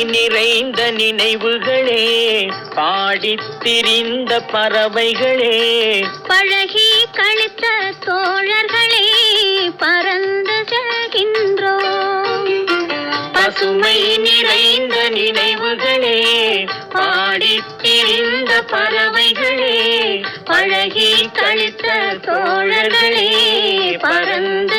நிறைந்த நினைவுகளே, பாடித் திரிந்த பறவைகளே, பழகி கழித்த தோழர்களே, பறந்து செல்கின்றோம். பசுமை நிறைந்த நினைவுகளே, பாடித் திரிந்த பறவைகளே, பழகி கழித்த தோழர்களே, பறந்து